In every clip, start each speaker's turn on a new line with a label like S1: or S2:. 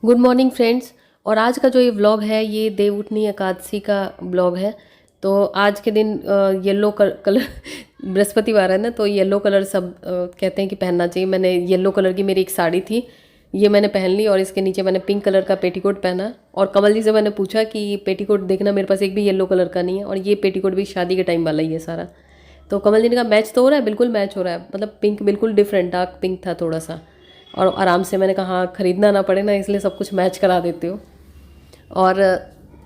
S1: Good morning friends. और आज का जो ये व्लॉग है ये देवउठनी एकादशी का व्लॉग है। तो आज के दिन येलो कलर बृहस्पतिवार है ना, तो येलो कलर सब कहते हैं कि पहनना चाहिए। मैंने येलो कलर की मेरी एक साड़ी थी, ये मैंने पहन ली और इसके नीचे मैंने पिंक कलर का पेटीकोट पहना। और कमल जी से मैंने पूछा कि पेटीकोट देखना, मेरे पास एक भी येलो कलर का नहीं है, और ये पेटीकोट भी शादी के टाइम वाला ही है सारा। तो कमल जी ने कहा मैच तो हो रहा है, बिल्कुल मैच हो रहा है, मतलब पिंक बिल्कुल डिफरेंट डार्क पिंक था थोड़ा सा। और आराम से मैंने कहा हाँ, खरीदना ना पड़े ना, इसलिए सब कुछ मैच करा देते हो। और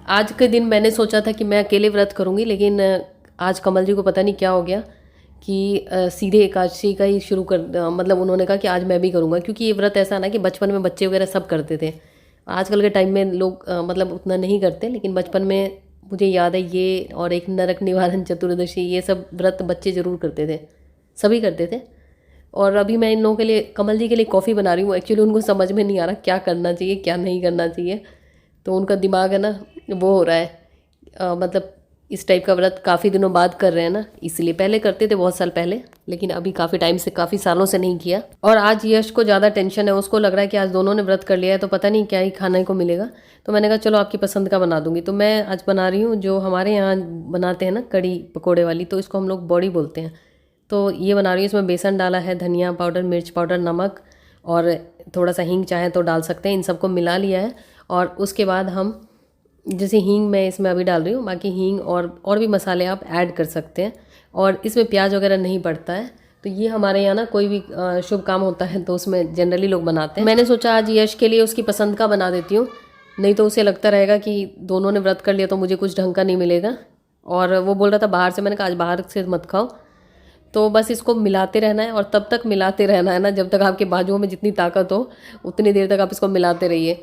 S1: आज के दिन मैंने सोचा था कि मैं अकेले व्रत करूँगी, लेकिन आज कमल जी को पता नहीं क्या हो गया कि सीधे एकादशी का ही शुरू कर मतलब उन्होंने कहा कि आज मैं भी करूँगा। क्योंकि ये व्रत ऐसा ना कि बचपन में बच्चे वगैरह सब करते थे, आजकल के टाइम में लोग मतलब उतना नहीं करते, लेकिन बचपन में मुझे याद है ये, और एक नरक निवारण चतुर्दशी, ये सब व्रत बच्चे ज़रूर करते थे, सभी करते थे। और अभी मैं इन लोगों के लिए, कमल जी के लिए कॉफ़ी बना रही हूँ। एक्चुअली उनको समझ में नहीं आ रहा क्या करना चाहिए क्या नहीं करना चाहिए, तो उनका दिमाग है ना वो हो रहा है। मतलब इस टाइप का व्रत काफ़ी दिनों बाद कर रहे हैं ना, इसलिए पहले करते थे बहुत साल पहले, लेकिन अभी काफ़ी टाइम से, काफ़ी सालों से नहीं किया। और आज यश को ज़्यादा टेंशन है, उसको लग रहा है कि आज दोनों ने व्रत कर लिया है तो पता नहीं क्या ही खाने को मिलेगा। तो मैंने कहा चलो आपकी पसंद का बना दूंगी। तो मैं आज बना रही हूँ जो हमारे यहाँ बनाते हैं ना, कड़ी पकौड़े वाली, तो इसको हम लोग बॉड़ी बोलते हैं। तो ये बना रही हूँ, इसमें बेसन डाला है, धनिया पाउडर, मिर्च पाउडर, नमक और थोड़ा सा हींग चाहे तो डाल सकते हैं। इन सबको मिला लिया है। और उसके बाद हम, जैसे हींग मैं इसमें अभी डाल रही हूँ, बाकी हींग और भी मसाले आप ऐड कर सकते हैं। और इसमें प्याज वगैरह नहीं पड़ता है। तो ये हमारे यहाँ ना कोई भी शुभ काम होता है तो उसमें जनरली लोग बनाते हैं। मैंने सोचा आज यश के लिए उसकी पसंद का बना देती हूँ, नहीं तो उसे लगता रहेगा कि दोनों ने व्रत कर लिया तो मुझे कुछ ढंग का नहीं मिलेगा। और वो बोल रहा था बाहर से, मैंने कहा आज बाहर से मत खाओ। तो बस इसको मिलाते रहना है, और तब तक मिलाते रहना है ना जब तक आपके बाजुओं में जितनी ताकत हो उतनी देर तक आप इसको मिलाते रहिए।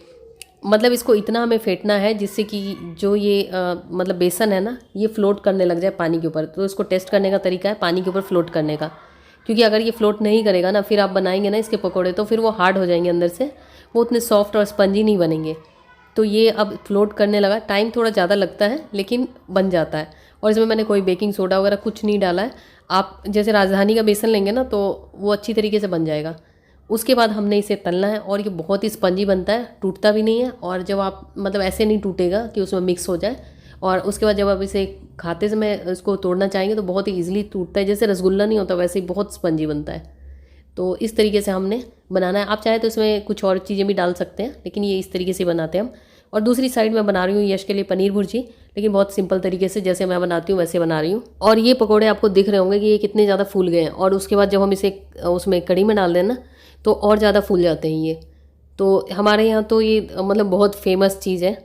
S1: मतलब इसको इतना हमें फेंटना है जिससे कि जो ये मतलब बेसन है ना, ये फ्लोट करने लग जाए पानी के ऊपर। तो इसको टेस्ट करने का तरीका है पानी के ऊपर फ्लोट करने का। क्योंकि अगर ये फ्लोट नहीं करेगा ना, फिर आप बनाएंगे ना इसके पकौड़े, तो फिर वो हार्ड हो जाएंगे अंदर से, वो उतने सॉफ्ट और स्पंजी नहीं बनेंगे। तो ये अब फ्लोट करने लगा, टाइम थोड़ा ज़्यादा लगता है लेकिन बन जाता है। और इसमें मैंने कोई बेकिंग सोडा वगैरह कुछ नहीं डाला है। आप जैसे राजधानी का बेसन लेंगे ना तो वो अच्छी तरीके से बन जाएगा। उसके बाद हमने इसे तलना है, और ये बहुत ही स्पंजी बनता है, टूटता भी नहीं है। और जब आप मतलब ऐसे नहीं टूटेगा कि उसमें मिक्स हो जाए। और उसके बाद जब आप इसे खाते समय इसको तोड़ना चाहेंगे तो बहुत ही ईजिली टूटता है, जैसे रसगुल्ला नहीं होता वैसे ही बहुत स्पंजी बनता है। तो इस तरीके से हमने बनाना है। आप चाहे तो इसमें कुछ और चीज़ें भी डाल सकते हैं, लेकिन ये इस तरीके से बनाते हैं हम। और दूसरी साइड में बना रही हूँ यश के लिए पनीर भुर्जी, लेकिन बहुत सिंपल तरीके से, जैसे मैं बनाती हूँ वैसे बना रही हूँ। और ये पकोड़े आपको दिख रहे होंगे कि ये कितने ज़्यादा फूल गए हैं, और उसके बाद जब हम इसे उसमें कढ़ी में डाल दें ना तो और ज़्यादा फूल जाते हैं ये। तो हमारे यहाँ तो ये मतलब बहुत फेमस चीज़ है।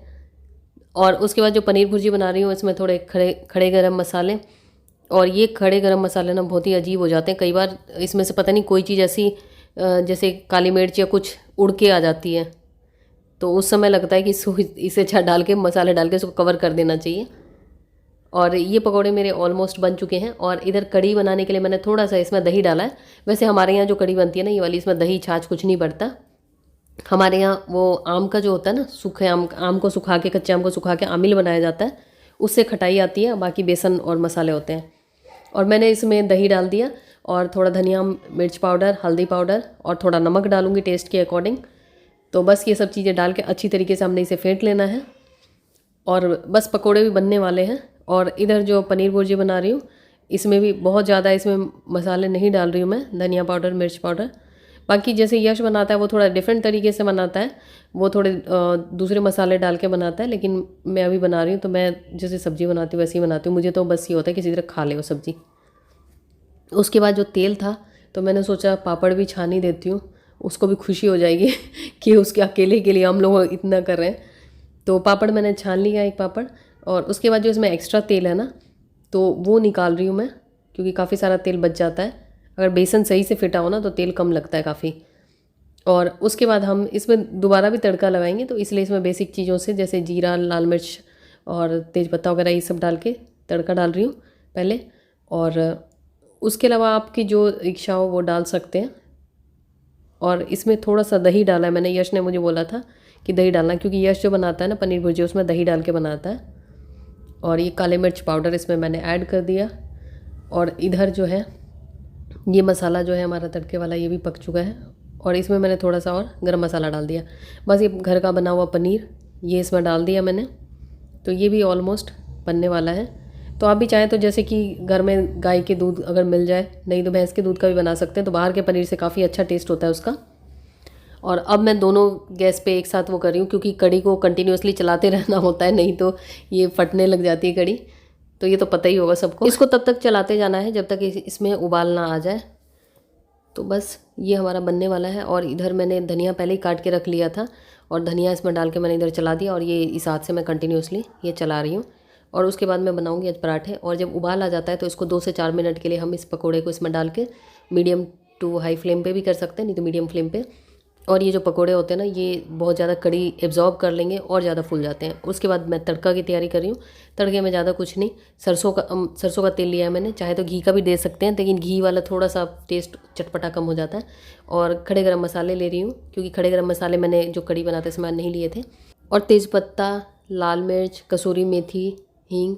S1: और उसके बाद जो पनीर भुर्जी बना रही हूँ इसमें थोड़े खड़े खड़े गरम मसाले। और ये खड़े गरम मसाले ना बहुत ही अजीब हो जाते हैं, कई बार इसमें से पता नहीं कोई चीज़ ऐसी जैसे काली मिर्च या कुछ उड़ के आ जाती है, तो उस समय लगता है कि इसे अच्छा डाल के, मसाले डाल के इसको कवर कर देना चाहिए। और ये पकौड़े मेरे ऑलमोस्ट बन चुके हैं। और इधर कढ़ी बनाने के लिए मैंने थोड़ा सा इसमें दही डाला है। वैसे हमारे यहाँ जो कढ़ी बनती है ना ये वाली, इसमें दही छाछ कुछ नहीं पड़ता। हमारे यहाँ वो आम का जो होता है ना, सूखे आम को सुखा के, कच्चे आम को सुखा के आमिल बनाया जाता है, उससे खटाई आती है, बाकी बेसन और मसाले होते हैं। और मैंने इसमें दही डाल दिया, और थोड़ा धनिया मिर्च पाउडर, हल्दी पाउडर, और थोड़ा नमक डालूंगी टेस्ट के अकॉर्डिंग। तो बस ये सब चीज़ें डाल के अच्छी तरीके से हमने इसे फेंट लेना है, और बस पकोड़े भी बनने वाले हैं। और इधर जो पनीर भुर्जी बना रही हूँ इसमें भी बहुत ज़्यादा इसमें मसाले नहीं डाल रही हूँ मैं, धनिया पाउडर, मिर्च पाउडर। बाकी जैसे यश बनाता है वो थोड़ा डिफरेंट तरीके से बनाता है, वो थोड़े दूसरे मसाले डाल के बनाता है, लेकिन मैं अभी बना रही हूँ तो मैं जैसे सब्ज़ी बनाती हूँ वैसे ही बनाती हूँ। मुझे तो बस ये होता है किसी तरह खा ले वो सब्ज़ी। उसके बाद जो तेल था तो मैंने सोचा पापड़ भी छान ही देती हूँ, उसको भी खुशी हो जाएगी कि उसके अकेले के लिए हम लोग इतना कर रहे हैं। तो पापड़ मैंने छान लिया एक पापड़। और उसके बाद जो इसमें एक्स्ट्रा तेल है ना तो वो निकाल रही हूँ मैं, क्योंकि काफ़ी सारा तेल बच जाता है। अगर बेसन सही से फिटा हो ना तो तेल कम लगता है काफ़ी। और उसके बाद हम इसमें दोबारा भी तड़का लगाएंगे, तो इसलिए इसमें बेसिक चीज़ों से जैसे जीरा, लाल मिर्च और तेज़पत्ता वगैरह ये सब डाल के तड़का डाल रही हूँ पहले। और उसके अलावा आपकी जो इच्छा हो वो डाल सकते हैं। और इसमें थोड़ा सा दही डाला है मैंने, यश ने मुझे बोला था कि दही डालना, क्योंकि यश जो बनाता है ना पनीर भुर्जी उसमें दही डाल के बनाता है। और ये काले मिर्च पाउडर इसमें मैंने ऐड कर दिया। और इधर जो है ये मसाला जो है हमारा तड़के वाला, ये भी पक चुका है। और इसमें मैंने थोड़ा सा और गरम मसाला डाल दिया। बस ये घर का बना हुआ पनीर ये इसमें डाल दिया मैंने। तो ये भी ऑलमोस्ट बनने वाला है। तो आप भी चाहें तो जैसे कि घर में गाय के दूध अगर मिल जाए, नहीं तो भैंस के दूध का भी बना सकते हैं, तो बाहर के पनीर से काफ़ी अच्छा टेस्ट होता है उसका। और अब मैं दोनों गैस पे एक साथ वो कर रही हूँ, क्योंकि कढ़ी को कंटिन्यूअसली चलाते रहना होता है, नहीं तो ये फटने लग जाती है कढ़ी। तो ये तो पता ही होगा सबको। इसको तब तक चलाते जाना है जब तक इसमें उबाल ना आ जाए। तो बस ये हमारा बनने वाला है। और इधर मैंने धनिया पहले ही काट के रख लिया था और धनिया इसमें डाल के मैंने इधर चला दिया, और ये इस हाथ से मैं कंटिन्यूसली ये चला रही हूँ। और उसके बाद मैं बनाऊँगी आज पराठे। और जब उबाल आ जाता है तो इसको 2 से 4 मिनट के लिए हम इस पकौड़े को इसमें डाल के मीडियम टू हाई फ्लेम पे भी कर सकते हैं, नहीं तो मीडियम फ्लेम पे। और ये जो पकोड़े होते हैं ना, ये बहुत ज़्यादा कड़ी एब्जॉर्ब कर लेंगे और ज़्यादा फूल जाते हैं। उसके बाद मैं तड़का की तैयारी कर रही हूँ। तड़के में ज़्यादा कुछ नहीं, सरसों का तेल लिया है मैंने, चाहे तो घी का भी दे सकते हैं, लेकिन घी वाला थोड़ा सा टेस्ट चटपटा कम हो जाता है। और खड़े गरम मसाले ले रही हूँ, क्योंकि खड़े गरम मसाले मैंने जो कड़ी बनाते समय नहीं लिए थे। और तेज़पत्ता, लाल मिर्च, कसूरी मेथी, हींग,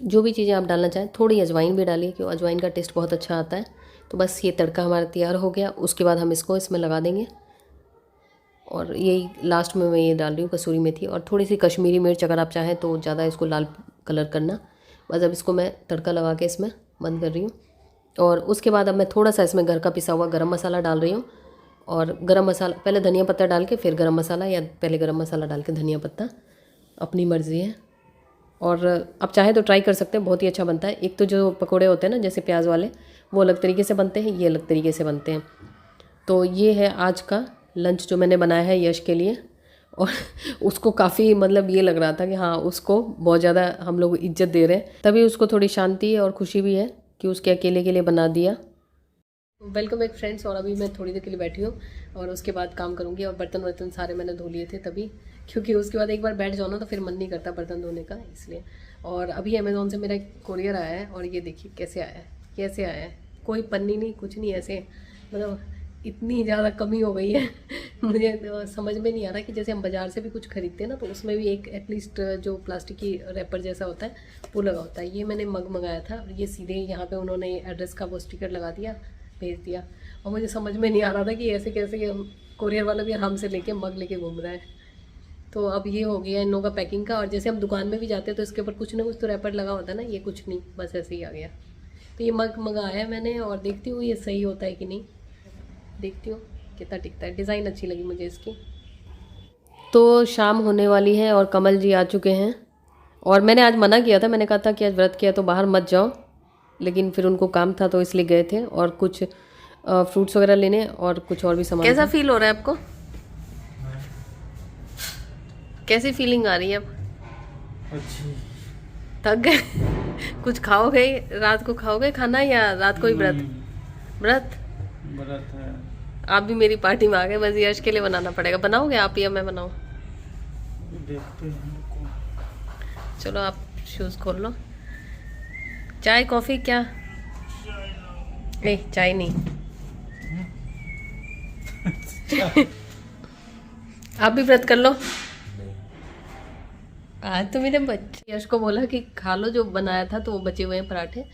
S1: जो भी चीज़ें आप डालना चाहें। थोड़ी अजवाइन भी डालिए, क्योंकि अजवाइन का टेस्ट बहुत अच्छा आता है। तो बस ये तड़का हमारा तैयार हो गया। उसके बाद हम इसको इसमें लगा देंगे। और यही लास्ट में मैं ये डाल रही हूँ कसूरी मेथी और थोड़ी सी कश्मीरी मिर्च, अगर आप चाहें तो ज़्यादा इसको लाल कलर करना। बस अब इसको मैं तड़का लगा के इसमें बंद कर रही हूँ। और उसके बाद अब मैं थोड़ा सा इसमें घर का पिसा हुआ गरम मसाला डाल रही हूँ। और गरम मसाला पहले धनिया पत्ता डाल के फिर गरम मसाला, या पहले गरम मसाला डाल के धनिया पत्ता, अपनी मर्ज़ी है। और आप चाहे तो ट्राई कर सकते हैं, बहुत ही अच्छा बनता है। एक तो जो पकोड़े होते हैं ना जैसे प्याज वाले, वो अलग तरीके से बनते हैं, ये अलग तरीके से बनते हैं। तो ये है आज का लंच जो मैंने बनाया है यश के लिए। और उसको काफ़ी मतलब ये लग रहा था कि हाँ, उसको बहुत ज़्यादा हम लोग इज्जत दे रहे हैं, तभी उसको थोड़ी शांति और खुशी भी है कि उसके अकेले के लिए बना दिया। Welcome back friends. और अभी मैं थोड़ी देर के लिए बैठी हूँ और उसके बाद काम करूँगी। और बर्तन सारे मैंने धो लिए थे तभी, क्योंकि उसके बाद एक बार बैठ जाओ ना तो फिर मन नहीं करता बर्तन धोने का, इसलिए। और अभी अमेज़ोन से मेरा एक कोरियर आया है, और ये देखिए कैसे आया है, कैसे आया है। कोई पन्नी नहीं, कुछ नहीं, ऐसे मतलब इतनी ज़्यादा कमी हो गई है मुझे तो समझ में नहीं आ रहा कि जैसे हम बाज़ार से भी कुछ खरीदते हैं ना, तो उसमें भी एक एटलीस्ट जो प्लास्टिक की रैपर जैसा होता है वो लगा होता है। ये मैंने मग मंगाया था और ये सीधे यहाँ पे उन्होंने एड्रेस का वो स्टिकर लगा दिया, भेज दिया। और मुझे समझ में नहीं आ रहा था कि ऐसे कैसे कोरियर वाला भी आराम से लेके मग लेके घूम रहा है। तो अब ये हो गया इन लोगों का पैकिंग का। और जैसे हम दुकान में भी जाते हैं तो इसके ऊपर कुछ ना कुछ तो रैपर लगा होता है ना, ये कुछ नहीं, बस ऐसे ही आ गया। तो ये मग मंगाया मैंने और देखती हूँ ये सही होता है कि नहीं, देखती हूँ कितना टिकता है। डिज़ाइन अच्छी लगी मुझे इसकी। तो शाम होने वाली है और कमल जी आ चुके हैं। और मैंने आज मना किया था, मैंने कहा था कि आज व्रत किया तो बाहर मत जाओ, लेकिन फिर उनको काम था तो इसलिए गए थे। और कुछ फ्रूट्स वगैरह लेने और कुछ और भी सामान। कैसा फील हो रहा है आपको? कैसी फीलिंग आ रही है अब? अच्छी। थक गए? कुछ खाओगे रात को, खाओगे खाना या रात को ही व्रत? व्रत है। आप भी मेरी पार्टी में आ गए। बस यश के लिए बनाना पड़ेगा। बनाओगे आप या मैं बनाऊं? देखते हैं। चलो आप शूज खोल लो। चाय कॉफी क्या? नहीं चाय नहीं। आप भी व्रत कर लो। आज तो मेरे बच्चे यश को बोला कि खा लो जो बनाया था, तो वो बचे हुए हैं पराठे,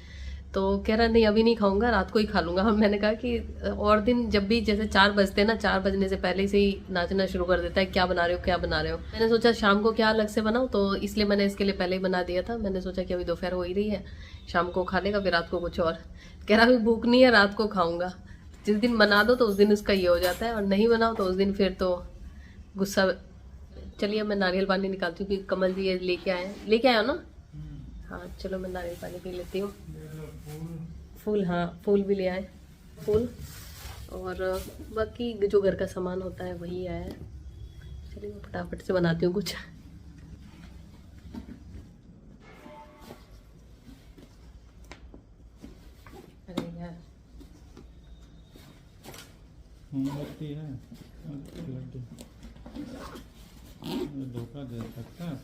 S1: तो कह रहा नहीं अभी नहीं खाऊंगा, रात को ही खा लूँगा। मैंने कहा कि और दिन जब भी जैसे 4 बजते हैं ना, 4 बजने से पहले से ही नाचना शुरू कर देता है, क्या बना रहे हो क्या बना रहे हो। मैंने सोचा शाम को क्या अलग से बनाऊँ, तो इसलिए मैंने इसके लिए पहले ही बना दिया था। मैंने सोचा कि अभी दोपहर हो ही रही है, शाम को खा लेगा, फिर रात को कुछ और। कह रहा अभी भूख नहीं है, रात को खाऊंगा। जिस दिन बना दो तो उस दिन उसका ये हो जाता है, और नहीं बनाओ तो उस दिन फिर तो गुस्सा। चलिए मैं नारियल पानी निकालती हूँ, क्योंकि कमल जी ये लेके आए हो ना। हाँ चलो मैं नारियल पानी पी लेती हूँ। फूल, हाँ फूल भी ले आए, फूल और बाकी जो घर का सामान होता है वही आया है। चलिए मैं फटाफट से बनाती हूँ कुछ। अरे यार धोखा दे सकता है।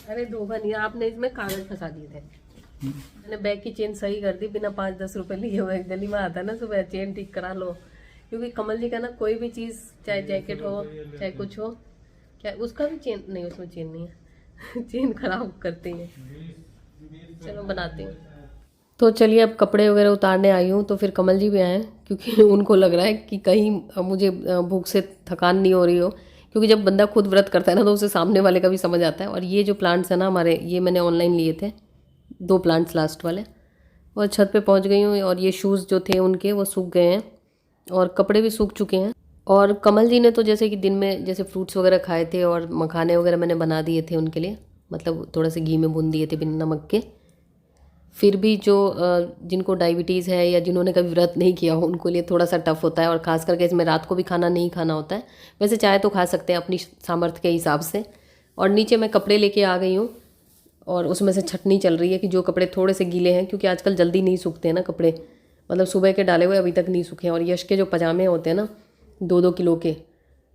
S1: अरे धोखा नहीं, आपने इसमें कागज फंसा दिए थे। मैंने बैग की चेन सही कर दी बिना 5-10 रुपए लिए हुए। गली में आता ना सुबह, चेन ठीक करा लो। क्योंकि कमल जी का ना कोई भी चीज़, चाहे जैकेट हो चाहे कुछ हो, क्या उसका भी चेन नहीं, उसमें चेन नहीं है चेन खराब करते हैं। चलो बनाते हैं। तो चलिए अब कपड़े वगैरह उतारने आई हूँ, तो फिर कमल जी भी आए क्योंकि उनको लग रहा है कि कहीं मुझे भूख से थकान नहीं हो रही हो, क्योंकि जब बंदा खुद व्रत करता है ना तो उसे सामने वाले का भी समझ आता है। और ये जो प्लांट्स है ना हमारे, ये मैंने ऑनलाइन लिए थे 2 प्लांट्स लास्ट वाले, और छत पे पहुंच गई हूँ। और ये शूज़ जो थे उनके वो सूख गए हैं और कपड़े भी सूख चुके हैं। और कमल जी ने तो जैसे कि दिन में जैसे फ्रूट्स वगैरह खाए थे और मखाने वगैरह मैंने बना दिए थे उनके लिए, मतलब थोड़ा सा घी में भून दिए थे बिना नमक के। फिर भी जो जिनको डायबिटीज़ है या जिन्होंने कभी व्रत नहीं किया हो उनको लिए थोड़ा सा टफ होता है, और ख़ास करके इसमें रात को भी खाना नहीं खाना होता है। वैसे चाय तो खा सकते हैं अपनी सामर्थ्य के हिसाब से। और नीचे मैं कपड़े लेके आ गई हूँ और उसमें से छटनी चल रही है कि जो कपड़े थोड़े से गीले हैं, क्योंकि आजकल जल्दी नहीं सूखते हैं ना कपड़े, मतलब सुबह के डाले हुए अभी तक नहीं सूखे हैं। और यश के जो पजामे होते हैं ना 2-2 किलो के,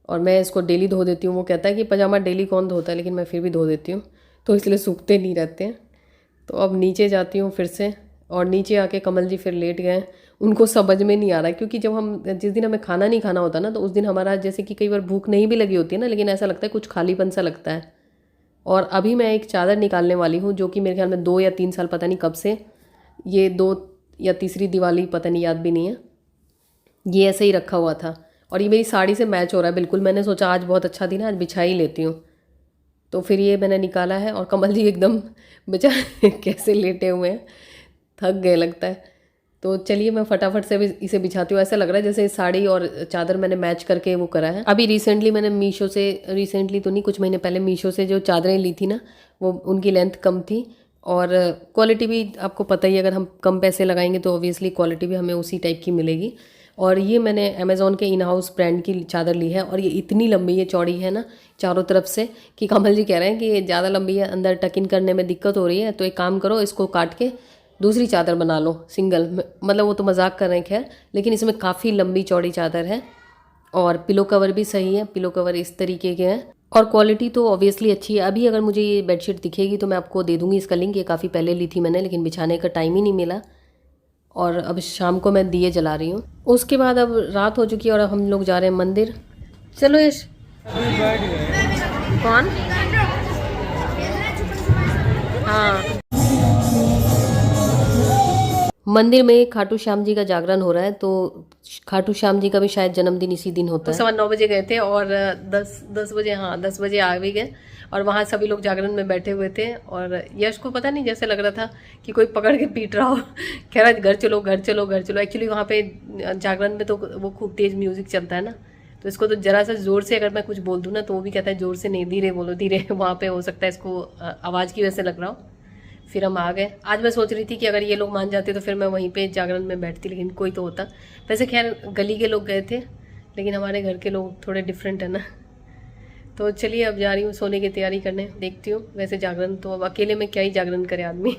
S1: और मैं इसको डेली धो देती हूँ। वो कहता है कि पजामा डेली कौन धोता है, लेकिन मैं फिर भी धो देती हूँ, तो इसलिए सूखते नहीं रहते हैं। तो अब नीचे जाती हूँ फिर से, और नीचे आके कमल जी फिर लेट गए। उनको समझ में नहीं आ रहा है, क्योंकि जब हम जिस दिन हमें खाना नहीं खाना होता ना तो उस दिन हमारा जैसे कि कई बार भूख नहीं भी लगी होती है ना, लेकिन ऐसा लगता है कुछ खालीपन सा लगता है। और अभी मैं एक चादर निकालने वाली हूँ जो कि मेरे ख्याल में 2 या 3 साल, पता नहीं कब से, ये 2 या तीसरी दिवाली, पता नहीं, याद भी नहीं है, ये ऐसे ही रखा हुआ था। और ये मेरी साड़ी से मैच हो रहा है बिल्कुल। मैंने सोचा आज बहुत अच्छा दिन है, आज बिछा ही लेती हूँ। तो फिर ये मैंने निकाला है, और कमल जी एकदम बेचारे कैसे लेटे हुए हैं, थक गए लगता है। तो चलिए मैं फटाफट से भी इसे बिछाती हूँ। ऐसा लग रहा है जैसे साड़ी और चादर मैंने मैच करके वो करा है। अभी रिसेंटली मैंने मीशो से, रिसेंटली तो नहीं, कुछ महीने पहले मीशो से जो चादरें ली थी ना, वो उनकी लेंथ कम थी और क्वालिटी भी आपको पता ही, अगर हम कम पैसे लगाएंगे तो ऑब्वियसली क्वालिटी भी हमें उसी टाइप की मिलेगी। और ये मैंने अमेज़ॉन के इन हाउस ब्रांड की चादर ली है, और ये इतनी लंबी, ये चौड़ी है ना चारों तरफ से, कि कमल जी कह रहे हैं कि ये ज़्यादा लंबी है, अंदर टक इन करने में दिक्कत हो रही है, तो एक काम करो, इसको काट के दूसरी चादर बना लो सिंगल। मतलब वो तो मजाक कर रहे हैं खैर, लेकिन इसमें काफ़ी लंबी चौड़ी चादर है। और पिलो कवर भी सही है, पिलो कवर इस तरीके के हैं, और क्वालिटी तो ऑब्वियसली अच्छी है। अभी अगर मुझे ये बेडशीट दिखेगी तो मैं आपको दे दूँगी इसका लिंक। ये काफ़ी पहले ली थी मैंने, लेकिन बिछाने का टाइम ही नहीं मिला। और अब शाम को मैं दिए जला रही हूँ। उसके बाद अब रात हो चुकी है और अब हम लोग जा रहे हैं मंदिर। चलो यश। कौन? हाँ, मंदिर में खाटू श्याम जी का जागरण हो रहा है, तो खाटू श्याम जी का भी शायद जन्मदिन इसी दिन होता है। 9:15 गए थे और 10 बजे, हाँ 10 बजे आ भी गए, और वहाँ सभी लोग जागरण में बैठे हुए थे। और यश को पता नहीं, जैसे लग रहा था कि कोई पकड़ के पीट रहा हो, कह रहा घर चलो घर चलो घर चलो। एक्चुअली वहाँ पे जागरण में तो वो खूब तेज म्यूजिक चलता है ना, तो इसको तो जरा सा जोर से अगर मैं कुछ बोल दूँ ना तो वो भी कहता है जोर से नहीं, धीरे बोलो धीरे। वहाँ पे हो सकता है इसको आवाज़ की वजह से लग रहा हो। फिर हम आ गए। आज मैं सोच रही थी कि अगर ये लोग मान जाते तो फिर मैं वहीं पे जागरण में बैठती, लेकिन कोई तो होता। वैसे खैर गली के लोग गए थे, लेकिन हमारे घर के लोग थोड़े डिफरेंट है ना। तो चलिए अब जा रही हूँ सोने की तैयारी करने, देखती हूँ। वैसे जागरण तो अब अकेले में क्या ही जागरण करे आदमी।